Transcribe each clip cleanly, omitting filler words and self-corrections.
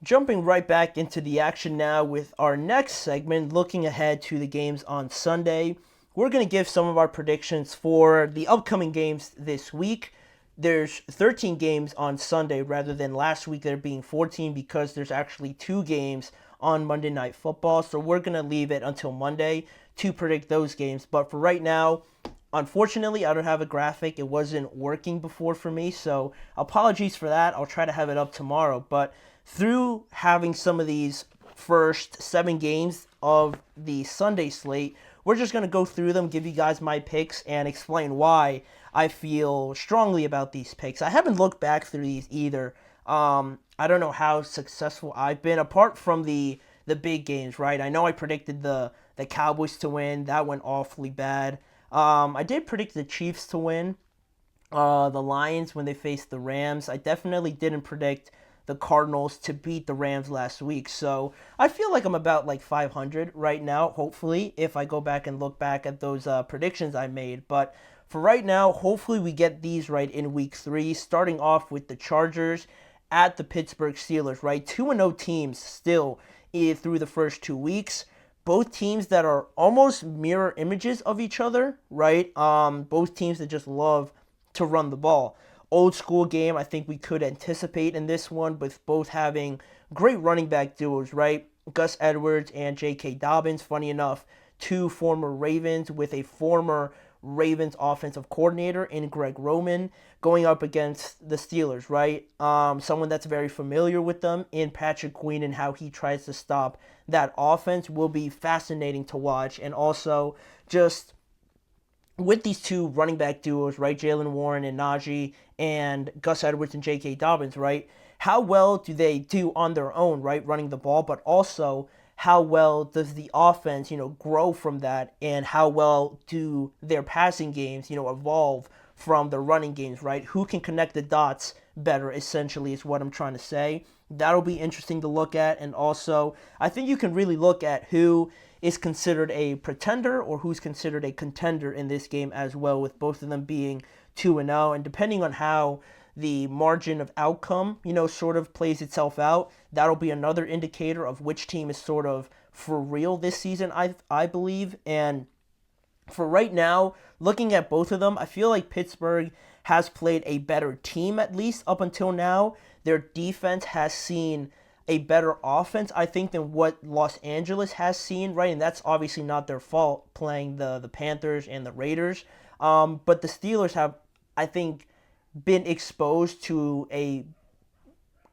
Jumping right back into the action now with our next segment, looking ahead to the games on Sunday. We're going to give some of our predictions for the upcoming games this week. There's 13 games on Sunday rather than last week there being 14 because there's actually two games on Monday Night Football. So we're going to leave it until Monday to predict those games. But for right now, unfortunately, I don't have a graphic. It wasn't working before for me, so apologies for that. I'll try to have it up tomorrow. But through having some of these first 7 games of the Sunday slate, we're just going to go through them, give you guys my picks, and explain why I feel strongly about these picks. I haven't looked back through these either. I don't know how successful I've been, apart from the big games, right? I know I predicted the Cowboys to win. That went awfully bad. I did predict the Chiefs to win. The Lions when they faced the Rams. I definitely didn't predict the Cardinals to beat the Rams last week. So I feel like I'm about like 500 right now, hopefully, if I go back and look back at those predictions I made. But for right now, hopefully we get these right in week 3, starting off with the Chargers at the Pittsburgh Steelers, right? 2-0 teams still through the first 2 weeks. Both teams that are almost mirror images of each other, right? Both teams that just love to run the ball. Old school game, I think we could anticipate in this one, with both having great running back duos, right? Gus Edwards and J.K. Dobbins. Funny enough, two former Ravens with a former Ravens offensive coordinator in Greg Roman going up against the Steelers, right? Someone that's very familiar with them in Patrick Queen and how he tries to stop that offense will be fascinating to watch. And also just with these two running back duos, right? Jalen Warren and Najee and Gus Edwards and J.K. Dobbins, right? How well do they do on their own, right? Running the ball, but also how well does the offense, grow from that, and how well do their passing games, evolve from the running games, right? Who can connect the dots better, essentially, is what I'm trying to say. That'll be interesting to look at, and also, I think you can really look at who is considered a pretender or who's considered a contender in this game as well, with both of them being 2-0, and depending on how the margin of outcome, sort of plays itself out, that'll be another indicator of which team is sort of for real this season, I believe. And for right now, looking at both of them, I feel like Pittsburgh has played a better team, at least up until now. Their defense has seen a better offense, I think, than what Los Angeles has seen, right? And that's obviously not their fault, playing the Panthers and the Raiders. But the Steelers have, I think, been exposed to a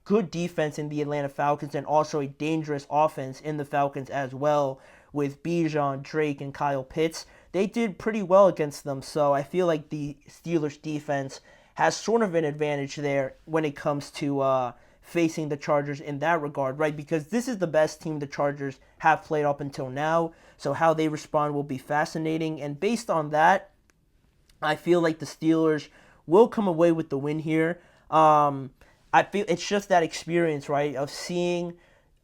good defense in the Atlanta Falcons and also a dangerous offense in the Falcons as well, with Bijan, Drake, and Kyle Pitts. They did pretty well against them, so I feel like the Steelers defense has sort of an advantage there when it comes to facing the Chargers in that regard, right? Because this is the best team the Chargers have played up until now, so how they respond will be fascinating. And based on that, I feel like the Steelers will come away with the win here. I feel it's just that experience, right, of seeing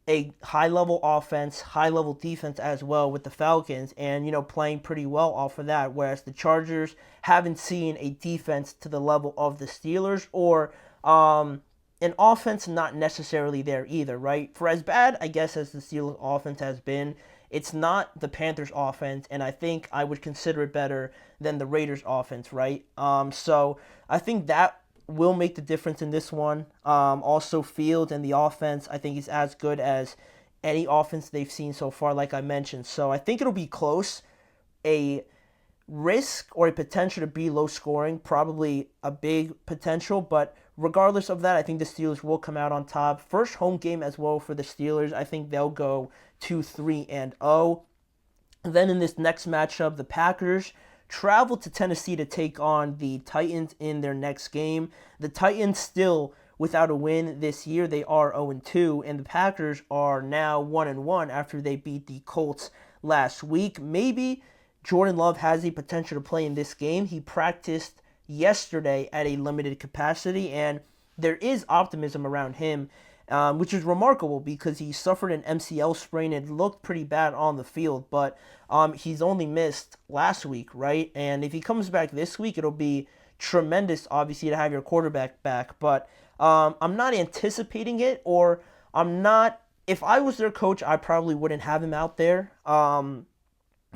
a high-level offense, high-level defense as well with the Falcons, and playing pretty well off of that. Whereas the Chargers haven't seen a defense to the level of the Steelers, or an offense not necessarily there either, right? For as bad, I guess, as the Steelers offense has been, it's not the Panthers offense, and I think I would consider it better than the Raiders offense, right? So I think that will make the difference in this one. Also, Fields and the offense, I think, is as good as any offense they've seen so far, like I mentioned. So I think it'll be close. A risk or a potential to be low scoring, probably a big potential, but regardless of that, I think the Steelers will come out on top. First home game as well for the Steelers. I think they'll go 2-3-0. Then in this next matchup, the Packers travel to Tennessee to take on the Titans in their next game. The Titans still without a win this year. They are 0-2, and the Packers are now 1-1 after they beat the Colts last week. Maybe Jordan Love has the potential to play in this game. He practiced yesterday at a limited capacity, and there is optimism around him, which is remarkable because he suffered an MCL sprain and looked pretty bad on the field, but he's only missed last week, right? And if he comes back this week, it'll be tremendous, obviously, to have your quarterback back, but I'm not anticipating it, or I'm not. If I was their coach, I probably wouldn't have him out there.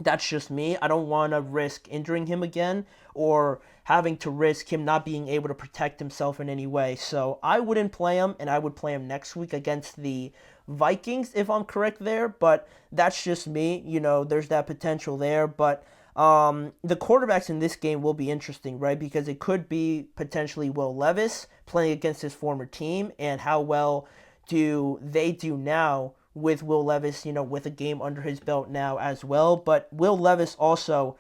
That's just me. I don't want to risk injuring him again or having to risk him not being able to protect himself in any way. So I wouldn't play him, and I would play him next week against the Vikings if I'm correct there. But that's just me. There's that potential there. But the quarterbacks in this game will be interesting, right? Because it could be potentially Will Levis playing against his former team, and how well do they do now with Will Levis, with a game under his belt now as well. But Will Levis also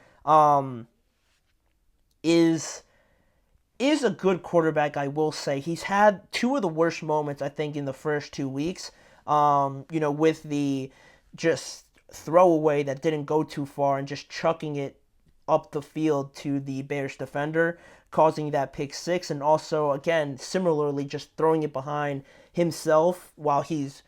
is a good quarterback, I will say. He's had two of the worst moments, I think, in the first 2 weeks. With the just throwaway that didn't go too far and just chucking it up the field to the Bears defender, causing that pick six, and also, again, similarly, just throwing it behind himself while he's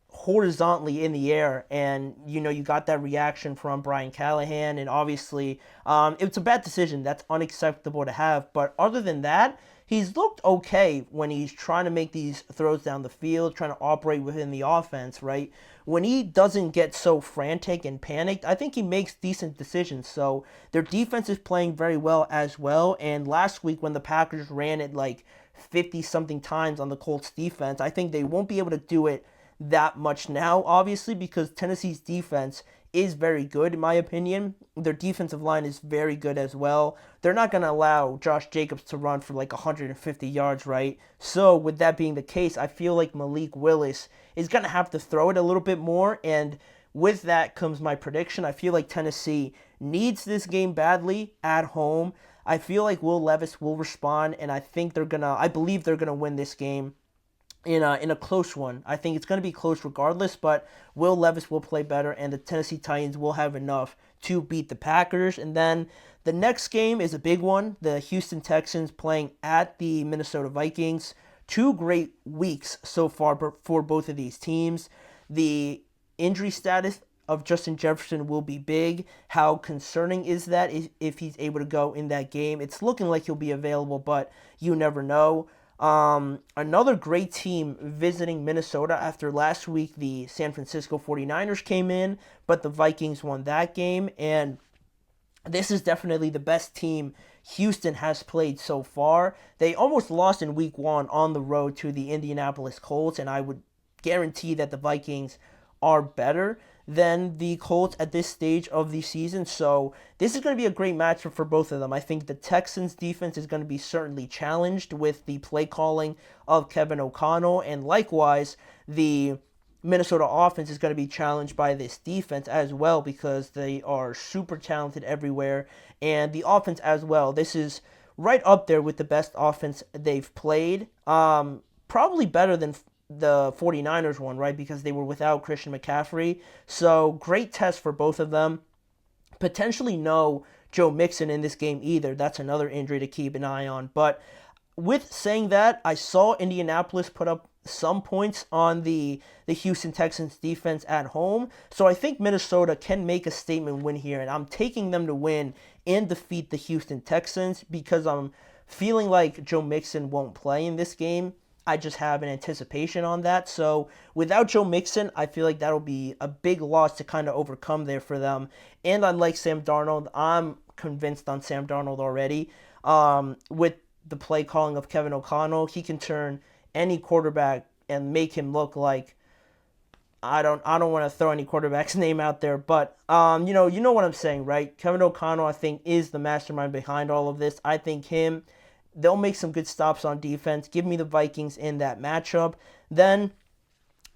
horizontally in the air, and you got that reaction from Brian Callahan, and obviously it's a bad decision. That's unacceptable to have. But other than that, he's looked okay when he's trying to make these throws down the field, trying to operate within the offense, right? When he doesn't get so frantic and panicked, I think he makes decent decisions. So their defense is playing very well as well. And last week when the Packers ran it like 50-something times on the Colts defense, I think they won't be able to do it that much now, obviously, because Tennessee's defense is very good, in my opinion. Their defensive line is very good as well. They're not going to allow Josh Jacobs to run for like 150 yards, right? So with that being the case, I feel like Malik Willis is going to have to throw it a little bit more, and with that comes my prediction. I feel like Tennessee needs this game badly at home. I feel like Will Levis will respond, and I believe they're gonna win this game in a close one. I think it's going to be close regardless, but Will Levis will play better, and the Tennessee Titans will have enough to beat the Packers. And then the next game is a big one. The Houston Texans playing at the Minnesota Vikings. Two great weeks so far for both of these teams. The injury status of Justin Jefferson will be big. How concerning is that if he's able to go in that game? It's looking like he'll be available, but you never know. Another great team visiting Minnesota after last week. The San Francisco 49ers came in, but the Vikings won that game, and this is definitely the best team Houston has played so far. They almost lost in week one on the road to the Indianapolis Colts, and I would guarantee that the Vikings are better than the Colts at this stage of the season. So this is going to be a great matchup for both of them. I think the Texans defense is going to be certainly challenged with the play calling of Kevin O'Connell, and likewise the Minnesota offense is going to be challenged by this defense as well, because they are super talented everywhere, and the offense as well. This is right up there with the best offense they've played. Probably better than the 49ers one, right? Because they were without Christian McCaffrey. So great test for both of them. Potentially no Joe Mixon in this game either. That's another injury to keep an eye on. But with saying that, I saw Indianapolis put up some points on the Houston Texans defense at home. So I think Minnesota can make a statement win here, and I'm taking them to win and defeat the Houston Texans because I'm feeling like Joe Mixon won't play in this game. I just have an anticipation on that. So without Joe Mixon, I feel like that'll be a big loss to kind of overcome there for them. And I like Sam Darnold. I'm convinced on Sam Darnold already. With the play calling of Kevin O'Connell, he can turn any quarterback and make him look like, I don't want to throw any quarterback's name out there, but you know what I'm saying, right? Kevin O'Connell, I think, is the mastermind behind all of this. I think they'll make some good stops on defense. Give me the Vikings in that matchup. Then,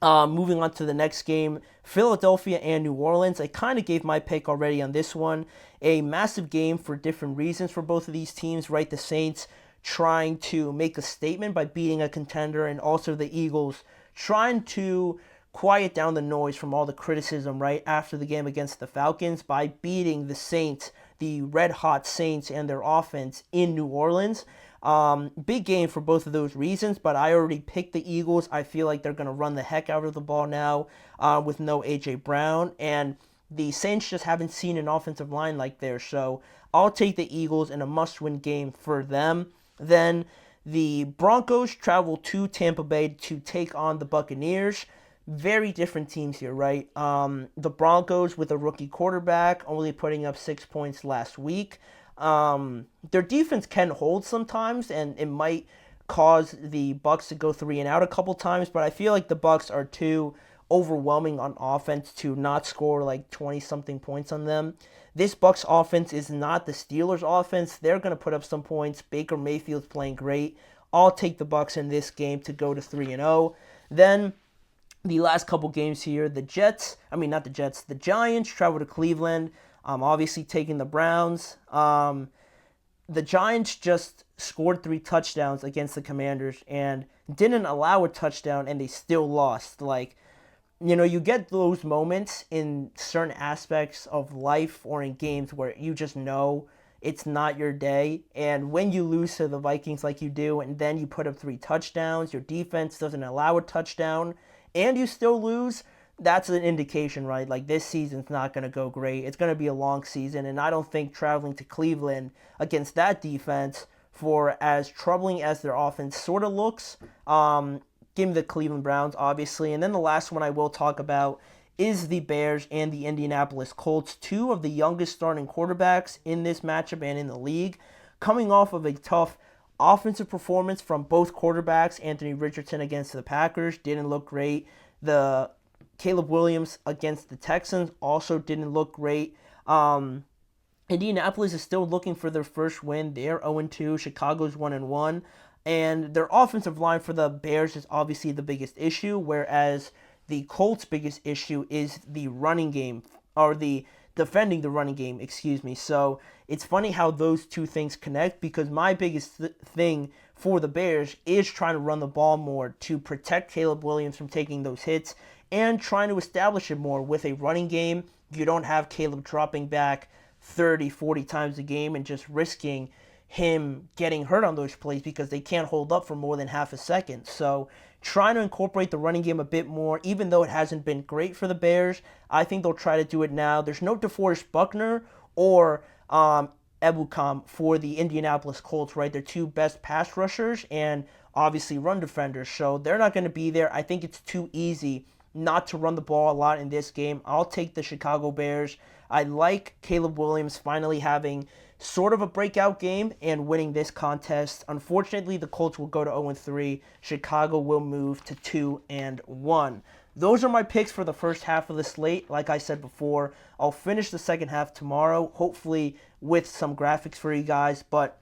moving on to the next game, Philadelphia and New Orleans. I kind of gave my pick already on this one. A massive game for different reasons for both of these teams, right? The Saints trying to make a statement by beating a contender, and also the Eagles trying to quiet down the noise from all the criticism, right, after the game against the Falcons by beating the Saints, the red-hot Saints and their offense in New Orleans. Big game for both of those reasons, but I already picked the Eagles. I feel like they're going to run the heck out of the ball now with no A.J. Brown, and the Saints just haven't seen an offensive line like theirs, so I'll take the Eagles in a must-win game for them. Then the Broncos travel to Tampa Bay to take on the Buccaneers. very different teams here, right? The Broncos with a rookie quarterback only putting up 6 points last week. Their defense can hold sometimes, and it might cause the Bucks to go 3-and-out a couple times, but I feel like the Bucks are too overwhelming on offense to not score like 20 something points on them. This Bucks offense is not the Steelers offense. They're going to put up some points. Baker Mayfield's playing great. I'll take the Bucks in this game to go to 3-0. Then the last couple games here, the Giants travel to Cleveland. Obviously taking the Browns. The Giants just scored 3 touchdowns against the Commanders and didn't allow a touchdown, and they still lost. Like, you get those moments in certain aspects of life or in games where you just know it's not your day. And when you lose to the Vikings like you do, and then you put up 3 touchdowns, your defense doesn't allow a touchdown, and you still lose, that's an indication, right? Like, this season's not going to go great. It's going to be a long season, and I don't think traveling to Cleveland against that defense, for as troubling as their offense sort of looks, give me the Cleveland Browns, obviously. And then the last one I will talk about is the Bears and the Indianapolis Colts, 2 of the youngest starting quarterbacks in this matchup and in the league, coming off of a tough offensive performance from both quarterbacks. Anthony Richardson against the Packers didn't look great. The Caleb Williams against the Texans also didn't look great. Indianapolis is still looking for their first win. They're 0-2. Chicago's 1-1. And their offensive line for the Bears is obviously the biggest issue, whereas the Colts' biggest issue is the running game, or the defending the running game, excuse me. So it's funny how those two things connect, because my biggest thing for the Bears is trying to run the ball more to protect Caleb Williams from taking those hits and trying to establish it more with a running game. You don't have Caleb dropping back 30, 40 times a game and just risking him getting hurt on those plays because they can't hold up for more than half a second. So trying to incorporate the running game a bit more, even though it hasn't been great for the Bears, I think they'll try to do it now. There's no DeForest Buckner or Ebukam for the Indianapolis Colts, right? They're 2 best pass rushers and obviously run defenders, so they're not going to be there. I think it's too easy not to run the ball a lot in this game. I'll take the Chicago Bears. I like Caleb Williams finally having sort of a breakout game and winning this contest. Unfortunately, the Colts will go to 0-3. Chicago will move to 2-1. Those are my picks for the first half of the slate. Like I said before, I'll finish the second half tomorrow, hopefully with some graphics for you guys. But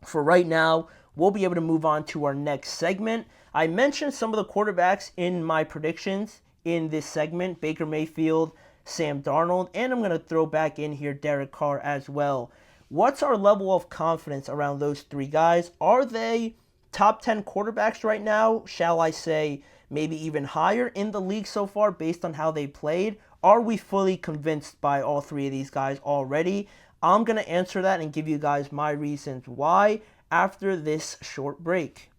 for right now, we'll be able to move on to our next segment. I mentioned some of the quarterbacks in my predictions in this segment: Baker Mayfield, Sam Darnold, and I'm going to throw back in here Derek Carr as well. What's our level of confidence around those 3 guys? Are they top 10 quarterbacks right now? Shall I say maybe even higher in the league so far based on how they played? Are we fully convinced by all 3 of these guys already? I'm going to answer that and give you guys my reasons why after this short break.